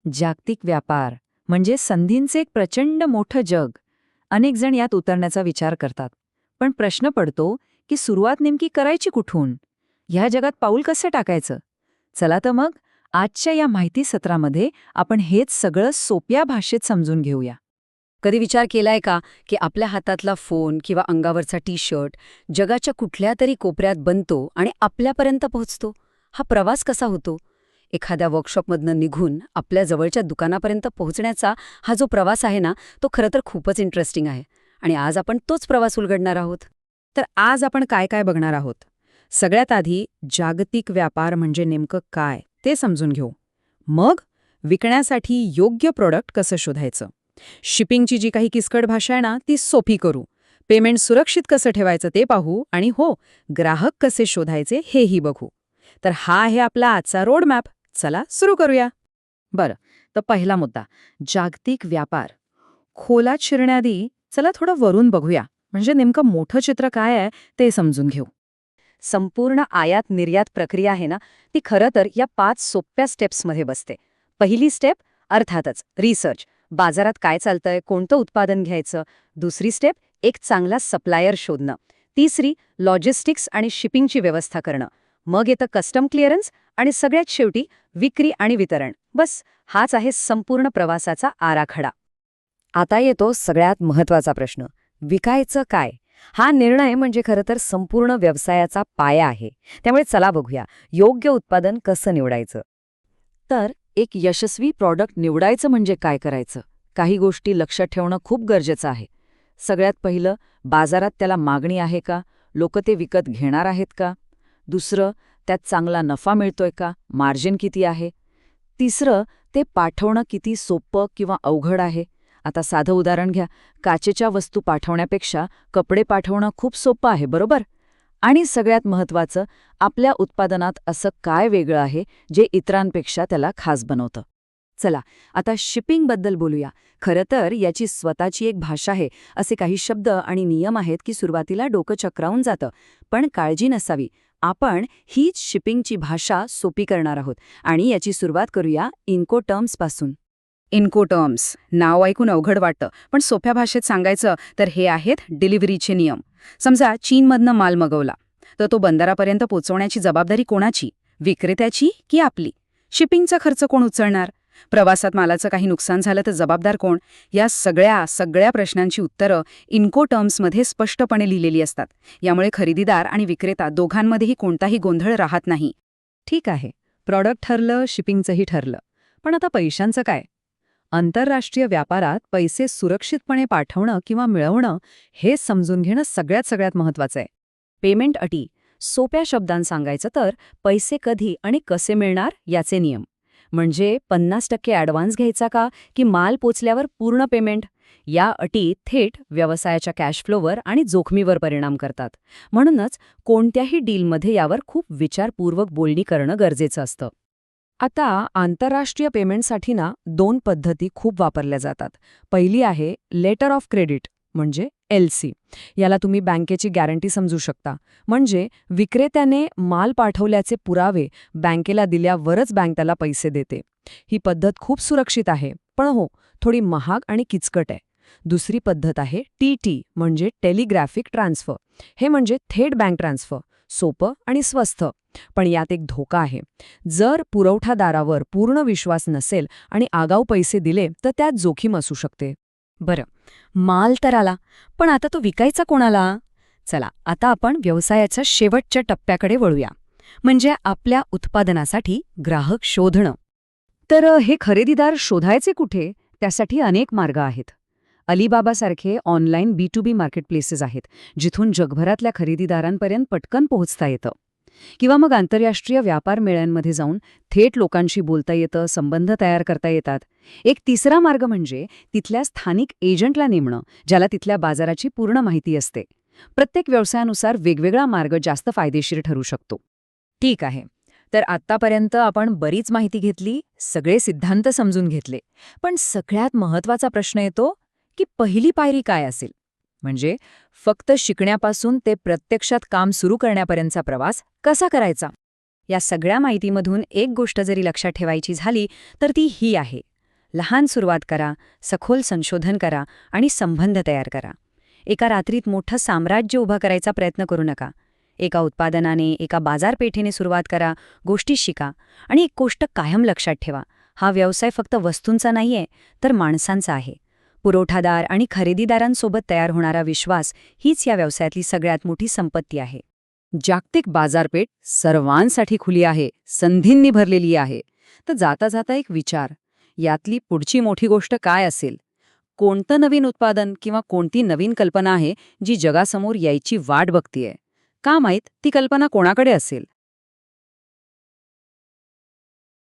जागतिक व्यापार म्हणजे संधींचे एक प्रचंड मोठं जग. अनेक जण यात उतरण्याचा विचार करतात. पण प्रश्न पडतो की सुरुवात नेमकी करायची कुठून? ह्या जगात पाऊल कसं टाकायचं? चला तर मग आजच्या या माहिती सत्रामध्ये आपण हेच सगळं सोप्या भाषेत समजून घेऊया. कधी विचार केलाय का की आपल्या हातातला फोन किंवा अंगावरचा टी शर्ट जगाच्या कुठल्या तरी कोपऱ्यात बनतो आणि आपल्यापर्यंत पोहोचतो? हा प्रवास कसा होतो? एखाद्या वर्कशॉपमधनं निघून आपल्या जवळच्या दुकानापर्यंत पोहोचण्याचा हा जो प्रवास आहे ना, तो खरं तर खूपच इंटरेस्टिंग आहे. आणि आज आपण तोच प्रवास उलगडणार आहोत. तर आज आपण काय काय बघणार आहोत? सगळ्यात आधी जागतिक व्यापार म्हणजे नेमकं काय ते समजून घेऊ. मग विकण्यासाठी योग्य प्रोडक्ट कसं शोधायचं, शिपिंगची जी काही किचकट भाषा आहे ना ती सोपी करू, पेमेंट सुरक्षित कसं ठेवायचं ते पाहू, आणि हो, ग्राहक कसे शोधायचे हेही बघू. तर हा आहे आपला आजचा रोडमॅप. चला सुरू करूया. बरं, तर पहिला मुद्दा, जागतिक व्यापार. खोलात शिरण्याआधी चला थोडं वरून बघूया, म्हणजे नेमकं मोठं चित्र काय आहे ते समजून घेऊ. संपूर्ण आयात निर्यात प्रक्रिया आहे ना, ती खरं तर या 5 सोप्या स्टेप्समध्ये बसते. पहिली स्टेप अर्थातच रिसर्च. बाजारात काय चालतंय, कोणतं उत्पादन घ्यायचं. दुसरी स्टेप एक चांगला सप्लायर शोधणं. तिसरी लॉजिस्टिक्स आणि शिपिंगची व्यवस्था करणं. मग येतं कस्टम क्लिअरन्स आणि सगळ्यात शेवटी विक्री आणि वितरण. बस हाच आहे संपूर्ण प्रवासाचा आराखडा. आता येतो सगळ्यात महत्त्वाचा प्रश्न, विकायचं काय? हा निर्णय म्हणजे खरं तर संपूर्ण व्यवसायाचा पाया आहे. त्यामुळे चला बघूया योग्य उत्पादन कसं निवडायचं. तर एक यशस्वी प्रॉडक्ट निवडायचं म्हणजे काय करायचं? काही गोष्टी लक्षात ठेवणं खूप गरजेचं आहे. सगळ्यात पहिलं, बाजारात त्याला मागणी आहे का? लोक ते विकत घेणार आहेत का? दुसरं, त्यात चांगला नफा मिळतोय का? मार्जिन किती आहे? तिसरं, ते पाठवणं किती सोपं किंवा अवघड आहे? आता साधं उदाहरण घ्या, काचेच्या वस्तू पाठवण्यापेक्षा कपडे पाठवणं खूप सोपं आहे, बरोबर? आणि सगळ्यात महत्त्वाचं, आपल्या उत्पादनात असं काय वेगळं आहे जे इतरांपेक्षा त्याला खास बनवतं. चला आता शिपिंगबद्दल बोलूया. खरं तर याची स्वतःची एक भाषा आहे. असे काही शब्द आणि नियम आहेत की सुरुवातीला डोकं चक्रावून जातं. पण काळजी नसावी, आपण हीच शिपिंगची भाषा सोपी करणार आहोत. आणि याची सुरुवात करूया इन्कोटर्म्सपासून. इन्कोटर्म्स नाव ऐकून अवघड वाटतं, पण सोप्या भाषेत सांगायचं तर हे आहेत डिलिव्हरीचे नियम. समजा चीनमधनं माल मागवला, तर तो बंदरापर्यंत पोचवण्याची जबाबदारी कोणाची? विक्रेत्याची की आपली? शिपिंगचा खर्च कोण उचलणार? प्रवासात मालाचं काही नुकसान झालं तर जबाबदार कोण? या सगळ्या प्रश्नांची उत्तरं इन्कोटर्म्समध्ये स्पष्टपणे लिहिलेली असतात. यामुळे खरेदीदार आणि विक्रेता दोघांमध्येही कोणताही गोंधळ राहत नाही. ठीक आहे, प्रॉडक्ट ठरलं, शिपिंगचंही ठरलं. पण आता पैशांचं काय? आंतरराष्ट्रीय व्यापारात पैसे सुरक्षितपणे पाठवणं किंवा मिळवणं हे समजून घेणं सगळ्यात महत्त्वाचं आहे. पेमेंट अटी. सोप्या शब्दांत सांगायचं तर पैसे कधी आणि कसे मिळणार याचे नियम. म्हणजे 50% ॲडव्हान्स घ्यायचा का की माल पोचल्यावर पूर्ण पेमेंट? या अटी थेट व्यवसायाच्या कॅश फ्लोवर आणि जोखमीवर परिणाम करतात. म्हणूनच कोणत्याही डीलमध्ये यावर खूप विचारपूर्वक बोलणी करणं गरजेचं असतं. आता आंतरराष्ट्रीय पेमेंटसाठी ना 2 पद्धती खूप वापरल्या जातात. पहिली आहे लेटर ऑफ क्रेडिट, म्हणजे LC. याला तुम्ही बँकेची गॅरंटी समजू शकता. म्हणजे विक्रेत्याने माल पाठवल्याचे पुरावे बँकेला दिल्यावरच बँक त्याला पैसे देते. ही पद्धत खूप सुरक्षित आहे, पण हो, थोडी महाग आणि किचकट आहे. दुसरी पद्धत आहे TT, म्हणजे टेलिग्राफिक ट्रान्सफर. हे म्हणजे थेट बँक ट्रान्सफर. सोपं आणि स्वस्त. पण यात एक धोका आहे. जर पुरवठादारावर पूर्ण विश्वास नसेल आणि आगाऊ पैसे दिले तर त्यात जोखीम असू शकते. बरं, माल तर आला, पण आता तो विकायचा कोणाला? चला आता आपण व्यवसायाच्या शेवटच्या टप्प्याकडे वळूया, म्हणजे आपल्या उत्पादनासाठी ग्राहक शोधणं. तर हे खरेदीदार शोधायचे कुठे? त्यासाठी अनेक मार्ग आहेत. अलिबाबासारखे ऑनलाईन B2B मार्केटप्लेसेस आहेत, जिथून जगभरातल्या खरेदीदारांपर्यंत पटकन पोहोचता येतं. किंवा मग आंतरराष्ट्रीय व्यापार मेळ्यांमध्ये जाऊन थेट लोकांशी बोलता येतं, संबंध तयार करता येतात. एक तिसरा मार्ग म्हणजे तिथल्या स्थानिक एजंटला नेमणं, ज्याला तिथल्या बाजाराची पूर्ण माहिती असते. प्रत्येक व्यवसायानुसार वेगवेगळा मार्ग जास्त फायदेशीर ठरू शकतो. ठीक आहे, तर आत्तापर्यंत आपण बरीच माहिती घेतली, सगळे सिद्धांत समजून घेतले. पण सगळ्यात महत्त्वाचा प्रश्न येतो की पहिली पायरी काय असेल? म्हणजे फक्त शिकण्यापासून ते प्रत्यक्षात काम सुरू करण्यापर्यंतचा प्रवास कसा करायचा? या सगळ्या माहितीमधून एक गोष्ट जरी लक्षात ठेवायची झाली तर ती ही आहे, लहान सुरुवात करा, सखोल संशोधन करा आणि संबंध तयार करा. एका रात्रीत मोठं साम्राज्य उभं करायचा प्रयत्न करू नका. एका उत्पादनाने, एका बाजारपेठेने सुरुवात करा, गोष्टी शिका आणि एक गोष्ट कायम लक्षात ठेवा. हा व्यवसाय फक्त वस्तूंचा नाहीये, तर माणसांचा आहे. पुरवठादार आणि खरेदीदारांसोबत तयार होणारा विश्वास हीच या व्यवसायातली सगळ्यात मोठी संपत्ती आहे. जागतिक बाजारपेठ सर्वांसाठी खुली आहे, संधींनी भरलेली आहे. तर जाता जाता एक विचार, यातली पुढची मोठी गोष्ट काय असेल? कोणतं नवीन उत्पादन किंवा कोणती नवीन कल्पना आहे जी जगासमोर यायची वाट बघतीये? का माहीत ती कल्पना कोणाकडे असेल?